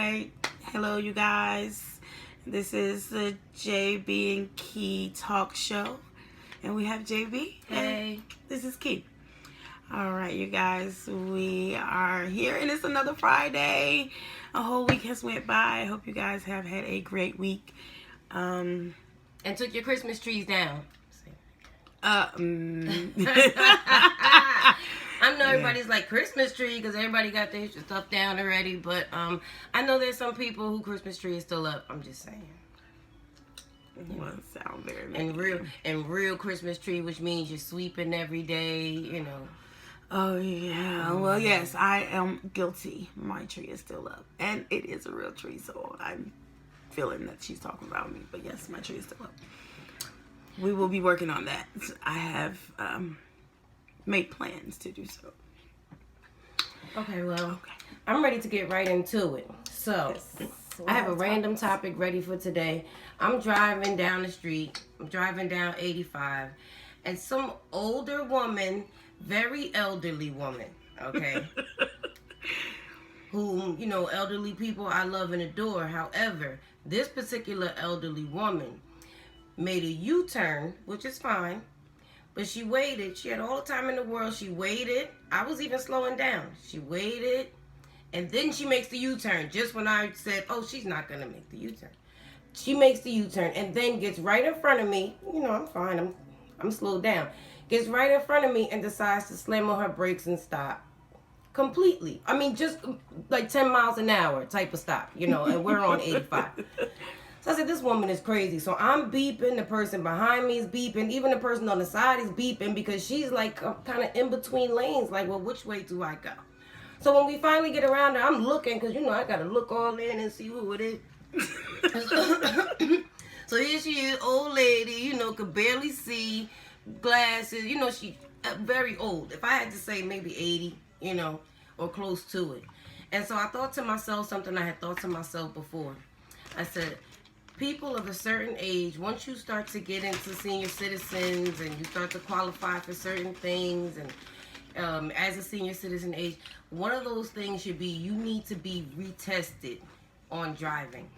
right. Hello, you guys. This is the ThaJayBee and Kee talk show. And we have JB. Hey. This is Kee. All right, you guys. We are here, and it's another Friday. A whole week has went by. I hope you guys have had a great week. And took your Christmas trees down. I know everybody's like Christmas tree because everybody got their stuff down already, but I know there's some people who Christmas tree is still up. I'm just saying. Well, it sounds very and real Christmas tree, which means you're sweeping every day, you know. Oh yeah. Well, yes, I am guilty. My tree is still up, and it is a real tree, so I'm feeling that she's talking about me. But yes, my tree is still up. We will be working on that. I have made plans to do so. Okay, well, I'm ready to get right into it. So, yes. I have a random topic ready for today. I'm driving down the street. I'm driving down 85. And some older woman, very elderly woman, okay? Whom, you know, elderly people I love and adore. However, this particular elderly woman made a U-turn, which is fine. But she waited. She had all the time in the world. She waited. I was even slowing down. She waited. And then she makes the U-turn. Just when I said, oh, she's not going to make the U-turn. She makes the U-turn and then gets right in front of me. You know, I'm fine. I'm slowed down. Gets right in front of me and decides to slam on her brakes and stop. Completely. I mean, just like 10 miles an hour type of stop, you know, and we're on 85. So I said, this woman is crazy. So I'm beeping. The person behind me is beeping. Even the person on the side is beeping because she's like kind of in between lanes. Like, well, which way do I go? So when we finally get around her, I'm looking because, you know, I got to look all in and see who it is. So here she is, old lady, you know, could barely see, glasses. You know, she very old. If I had to say maybe 80, you know, or close to it. And so I thought to myself something I had thought to myself before. I said, people of a certain age, once you start to get into senior citizens and you start to qualify for certain things, and as a senior citizen age, one of those things should be you need to be retested on driving.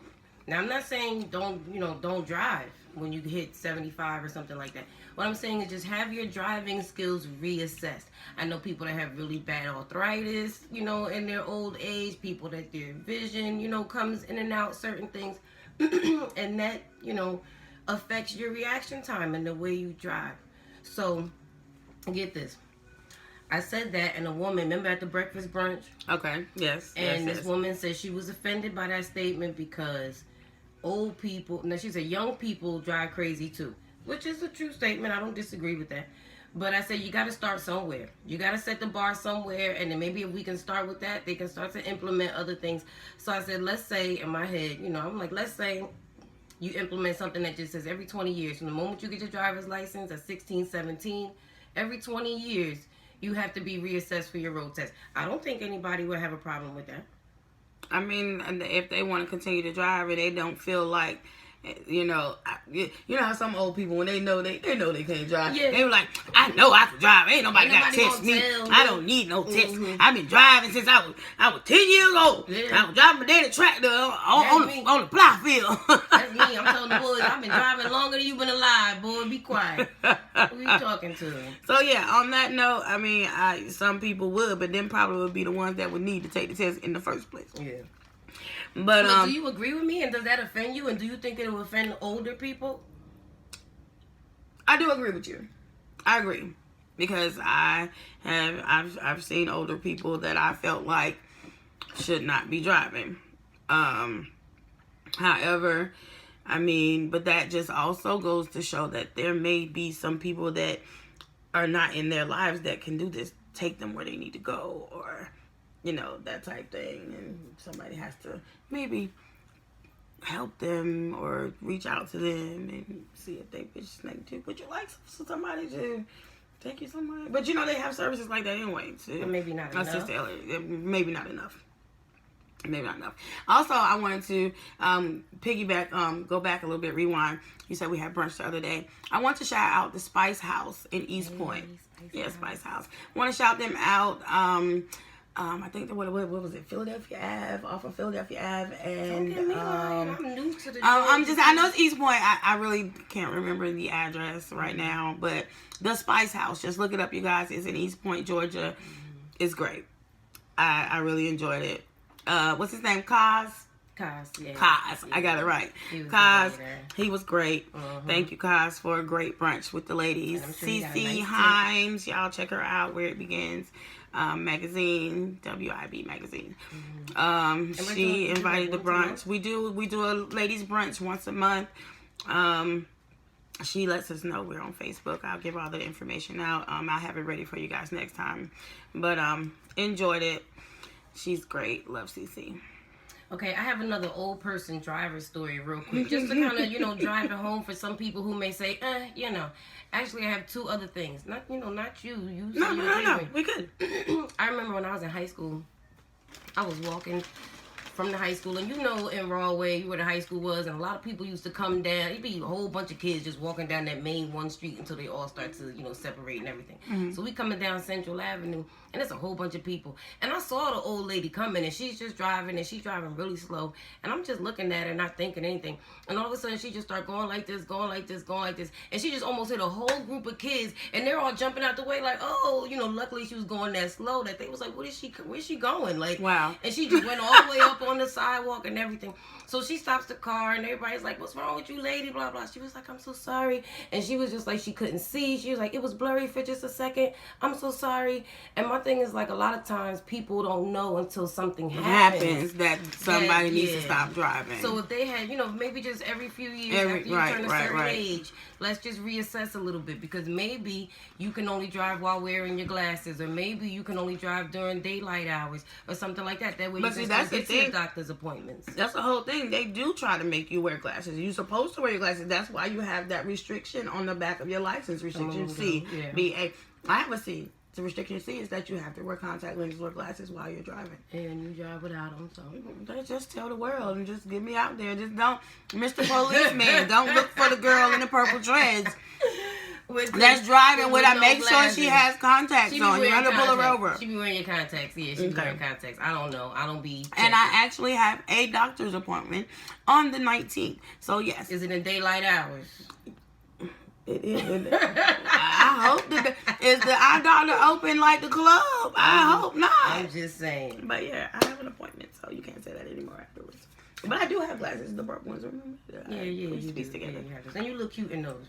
Now, I'm not saying don't drive when you hit 75 or something like that. What I'm saying is just have your driving skills reassessed. I know people that have really bad arthritis, you know, in their old age, people that their vision, you know, comes in and out, certain things. And that, you know, affects your reaction time and the way you drive. So, get this. I said that, and a woman, remember at the breakfast brunch? Okay, yes. And this woman said she was offended by that statement because old people, now she said young people drive crazy too, which is a true statement. I don't disagree with that. But I said you got to start somewhere. You got to set the bar somewhere, and then maybe if we can start with that, they can start to implement other things. So I said, let's say, in my head, you know, I'm like, let's say you implement something that just says every 20 years. From the moment you get your driver's license at 16, 17, every 20 years, you have to be reassessed for your road test. I don't think anybody would have a problem with that. I mean, if they want to continue to drive and they don't feel like, you know how some old people, when they know they can't drive, they were like, I know I can drive. Ain't nobody got to test me. I don't need no test. I've been driving since I was 10 years old. Yeah. I was driving my daddy tractor on the plow field. That's me. I'm telling the boys, I've been driving longer than you've been alive, boy. Be quiet. Who you talking to? So yeah, on that note, I mean, some people would, but then probably would be the ones that would need to take the test in the first place. Yeah. But do you agree with me, and does that offend you, and do you think it will offend older people? I do agree with you. I agree, because I've seen older people that I felt like should not be driving. However, I mean, but that just also goes to show that there may be some people that are not in their lives that can do this, take them where they need to go, or, you know, that type thing. And somebody has to maybe help them or reach out to them and see if they would you like somebody to take you somewhere? But you know, they have services like that anyway. So maybe not enough. Maybe not enough. Maybe not enough. Also, I wanted to piggyback, go back a little bit, rewind. You said we had brunch the other day. I want to shout out the Spice House in East Point. Spice House. I want to shout them out. I think what was it? Philadelphia Ave, off of Philadelphia Ave, and I'm new to the. I know it's East Point. I really can't remember the address right now, but the Spice House. Just look it up, you guys. It's in East Point, Georgia. It's great. I really enjoyed it. What's his name? Kaz. Yeah. Kaz, I got it right. Kaz, he was great. Thank you, Kaz, for a great brunch with the ladies. CC Himes, y'all check her out. Where It Begins, magazine, WIB magazine. She invited the brunch. We do a ladies brunch once a month. She lets us know we're on Facebook. I'll give all the information out. I'll have it ready for you guys next time. But enjoyed it. She's great. Love CC. Okay, I have another old person driver story real quick. Just to kind of, drive it home for some people who may say, Actually, I have two other things. Not you. No. We good. I remember when I was in high school, I was walking from the high school, and in Rahway, where the high school was, and a lot of people used to come down. It'd be a whole bunch of kids just walking down that main one street until they all start to, separate and everything. Mm-hmm. So we coming down Central Avenue, and there's a whole bunch of people. And I saw the old lady coming, and she's just driving, and she's driving really slow. And I'm just looking at her, not thinking anything. And all of a sudden, she just started going like this, going like this, going like this. And she just almost hit a whole group of kids, and they're all jumping out the way like, oh, luckily she was going that slow that they was like, where's she going? Like, wow. And she just went all the way up on the sidewalk and everything. So she stops the car, and everybody's like, what's wrong with you, lady? Blah, blah. She was like, I'm so sorry. And she was just like, she couldn't see. She was like, it was blurry for just a second. I'm so sorry. And my thing is, like, a lot of times people don't know until something happens that somebody needs to stop driving. So if they had, maybe just every few years after you turn a certain age, let's just reassess a little bit, because maybe you can only drive while wearing your glasses, or maybe you can only drive during daylight hours or something like that. That way you can get to your doctor's appointments. That's the whole thing. They do try to make you wear glasses. You're supposed to wear your glasses. That's why you have that restriction on the back of your license. Restriction C, B-A. I have a C. The restriction C is that you have to wear contact lenses or glasses while you're driving. And you drive without them, so. They just tell the world and just get me out there. Just don't, Mr. Policeman, don't look for the girl in the purple dreads. That's driving with her. Make sure she has contacts on. You're gonna pull her over. She be wearing your contacts. Yeah, she be wearing contacts. I don't know. I don't be checking. And I actually have a doctor's appointment on the 19th. So yes. Is it in daylight hours? It is. I hope that is the eye doctor open like the club. I hope not. I'm just saying. But yeah, I have an appointment, so you can't say that anymore afterwards. But I do have glasses, the broke ones. Remember? Yeah. You do. Together. Yeah, and you look cute in those.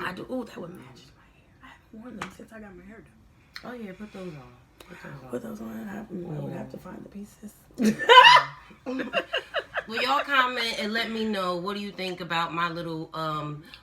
I do. Oh, that would match my hair. I haven't worn them since I got my hair done. Oh yeah, put those on. Put those on. I would have to find the pieces. Well, y'all comment and let me know, what do you think about my little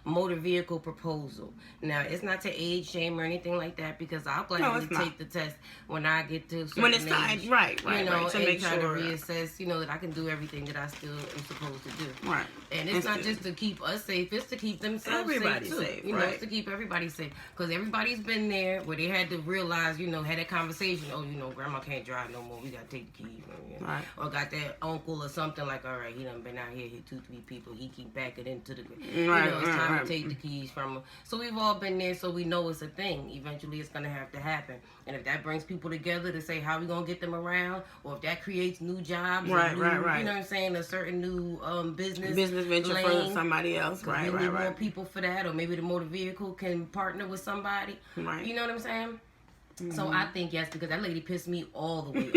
motor vehicle proposal. Now, it's not to age shame or anything like that, because I'll gladly take the test when I get to a certain age. Time. Right. To and make try sure to reassess, that I can do everything that I still am supposed to do. Right. And it's not just to keep us safe, it's to keep themselves safe too. It's to keep everybody safe. Because everybody's been there where they had to realize, had that conversation, grandma can't drive no more, we got to take the keys. Right. Or got that uncle or something like, all right, he done been out here, hit 2-3 people, he keep backing into the, it's time to take the keys from him. So we've all been there, so we know it's a thing. Eventually it's going to have to happen. And if that brings people together to say how we going to get them around, or if that creates new jobs, right. You know what I'm saying, a certain new business venture lane, for somebody else, right. We need more people for that, or maybe the motor vehicle can partner with somebody, right. You know what I'm saying? Mm-hmm. So I think yes, because that lady pissed me all the way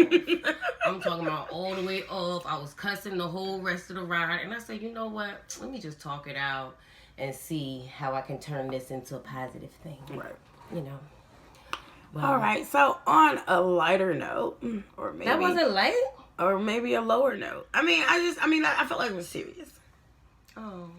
off. I'm talking about all the way off. I was cussing the whole rest of the ride, and I said, you know what? Let me just talk it out and see how I can turn this into a positive thing. Right. Well, all right. So on a lighter note, or maybe that wasn't light, or maybe a lower note. I felt like it was serious. Oh.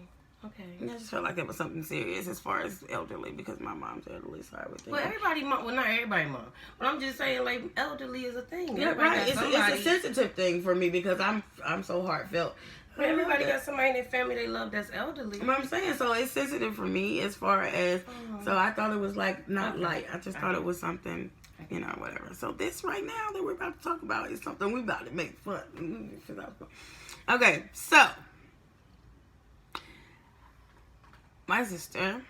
Okay. I just felt like it was something serious as far as elderly, because my mom's elderly, so I would think. Well, everybody mom. Well, not everybody mom. But I'm just saying, like, elderly is a thing. Yeah, right. It's a sensitive thing for me, because I'm so heartfelt. But everybody got somebody in their family they love that's elderly. You know what I'm saying? So it's sensitive for me as far as, so I thought it was like not light. I just thought it was something, whatever. So this right now that we're about to talk about is something we about to make fun. Okay, so my sister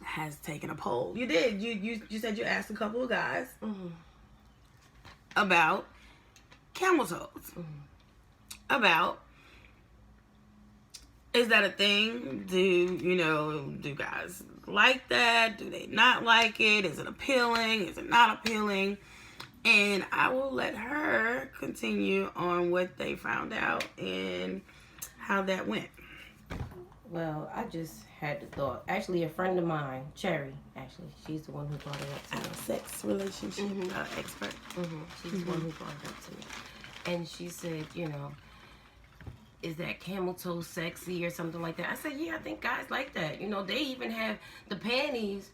has taken a poll. You did. You said you asked a couple of guys. Mm-hmm. about camel toes. About, is that a thing? Do guys like that? Do they not like it? Is it appealing? Is it not appealing? And I will let her continue on what they found out and how that went. Well, I just had the thought. Actually, a friend of mine, Cherry, she's the one who brought it up to me. Sex relationship expert. She's the one who brought it up to me. And she said, is that camel toe sexy or something like that? I said, yeah, I think guys like that. They even have the panties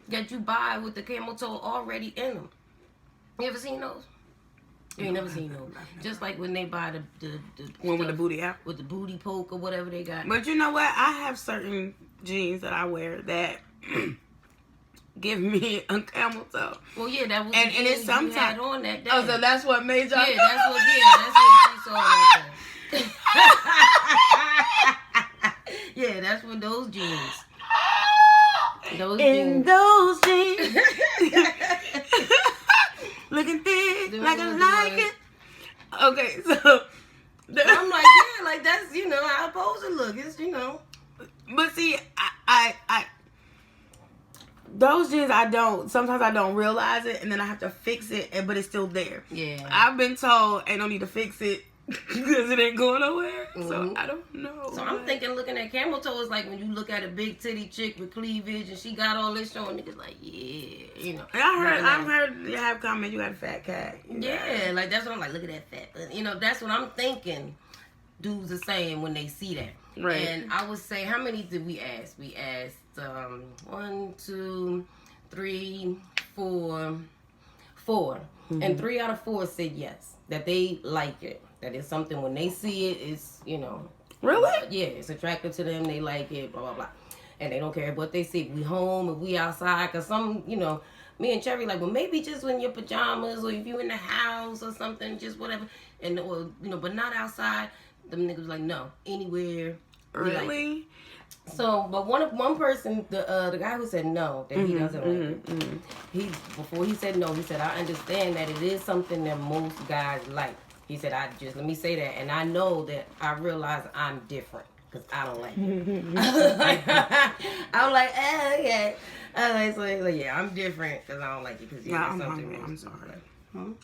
that you buy with the camel toe already in them. You ever seen those? You ain't never seen those. Just like when they buy the one with the booty out, with the booty poke or whatever they got. But you know what? I have certain jeans that I wear that give me a camel toe. Well, yeah, that was and it's sometimes on that day. Oh, so that's what made y'all. Yeah, that's what she saw that day. Yeah, that's what those jeans. Those jeans. Looking thick, like I like it. Okay, so I'm like, yeah, like that's how it's supposed to look. It's But see, I those jeans sometimes I don't realize it, and then I have to fix it, but it's still there. Yeah. I've been told ain't no need to fix it because it ain't going nowhere. So I don't know. So I'm thinking, looking at camel toe is like when you look at a big titty chick with cleavage and she got all this showing, niggas like, yeah, And I've heard you have comments, you got a fat cat. Yeah, like that's what I'm like, look at that fat. That's what I'm thinking dudes are saying when they see that. Right. And I would say, how many did we ask? We asked 1, 2, 3, 4. And 3 out of 4 said yes, that they like it. That it's something when they see it, it's, Really? Yeah, it's attractive to them. They like it, blah, blah, blah. And they don't care what they see. If we home, if we outside. Because some, me and Cherry like, well, maybe just when your pajamas or if you in the house or something, just whatever. And, but not outside. Them niggas like, no, anywhere. Really? Like so, but one person, the guy who said no, that he doesn't like it. Before he said no, he said, I understand that it is something that most guys like. He said, let me say that. And I know that I realize I'm different because I don't like it. I'm like, okay. So he's like, yeah, I'm different because I don't like it. Because I'm hungry. I'm sorry. I'm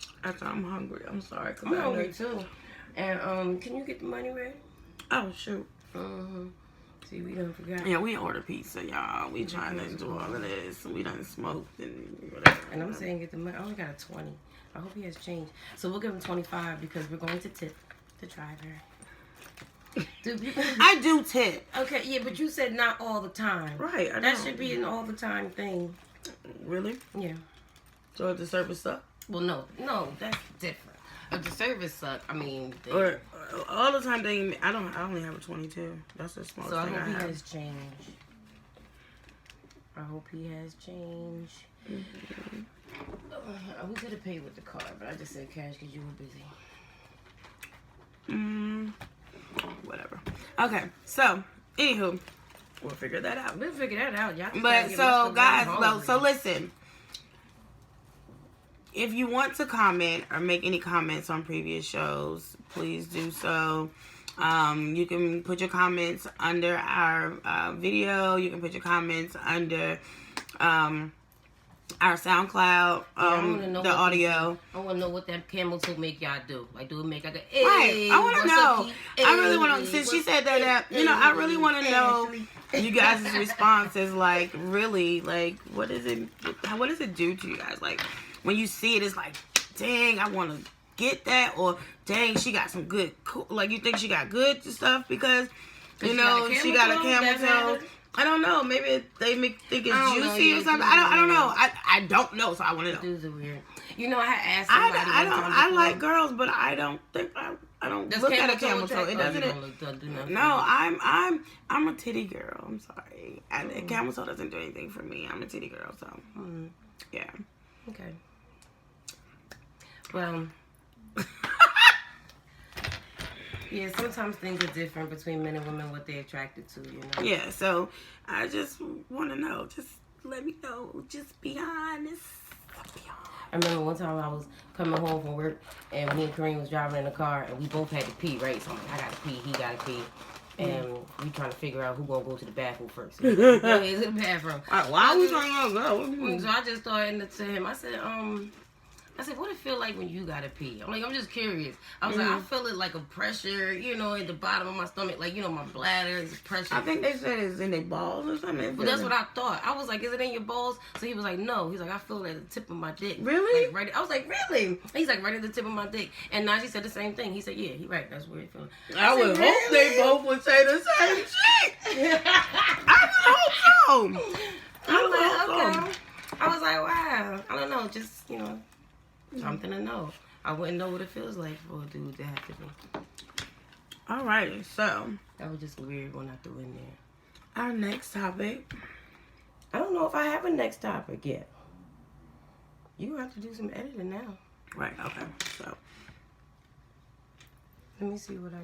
hungry. I'm sorry. I'm hungry too. And can you get the money ready? Oh, shoot. See, we done forgot. Yeah, we order pizza, y'all. We trying to do all of this. We done smoked and whatever. And I'm saying get the money. I only got a 20. I hope he has changed. So we'll give him 25 because we're going to tip the driver. I do tip. Okay, yeah, but you said not all the time. Right. That should be an all the time thing. Really? Yeah. So if the service suck? Well, no, that's different. If the service suck, I mean. Or all the time I only have a 22. That's the smallest thing I have. So I hope he has changed. I hope he has changed. We could have paid with the card, but I just said cash because you were busy. Whatever. Okay, so anywho, we'll figure that out. We'll figure that out, y'all. But so guys, so listen. If you want to comment or make any comments on previous shows, please do so. You can put your comments under our video. You can put your comments under our SoundCloud, the audio. I want to know what that camel toe make y'all do. Like, do it make like a hey, I want to know. I really want to, since she said that, I really want to know you guys' responses. Like, really, like, what does it do to you guys? Like, when you see it, it's like, dang, I want to get that, or dang, she got some good, like, you think she got good stuff because, she got a camel toe. I don't know. Maybe they think it's juicy or something. I don't know. I don't know, so I want to know. Dudes are weird. I had asked somebody. I like girls, but I don't think I don't look at a camel toe. It doesn't. No, I'm a titty girl. I'm sorry. A camel toe doesn't do anything for me. I'm a titty girl, so yeah. Okay. Well. Yeah, sometimes things are different between men and women, what they're attracted to, Yeah, so I just want to know. Just let me know. Just be honest. remember one time I was coming home from work, and me and Kareem was driving in the car, and we both had to pee, right? So I'm like, I gotta pee, he gotta pee. And we trying to figure out who gonna go to the bathroom first. Go ahead to the bathroom. Why are we trying to go? So I just started to him. I said, what it feel like when you gotta pee? I'm like, I'm just curious. I was like, I feel it like a pressure, you know, at the bottom of my stomach, like, you know, my bladder is pressure. I think they said it's in their balls or something. But that's what I thought. I was like, is it in your balls? So he was like, no. He's like, I feel it at the tip of my dick. Really? Like, right. I was like, really? He's like, right at the tip of my dick. And now she said the same thing. He said, yeah, he right. That's where it feels. I would hope they both would say the same shit. I would hope so. I'm like, okay. I was like, wow. I don't know. Just, you know. Something to know. I wouldn't know what it feels like for a dude to have to be. Alrighty, so That was just weird when I threw in there. our next topic. I don't know if I have a next topic yet. You have to do some editing now. Right, okay. So Let me see what I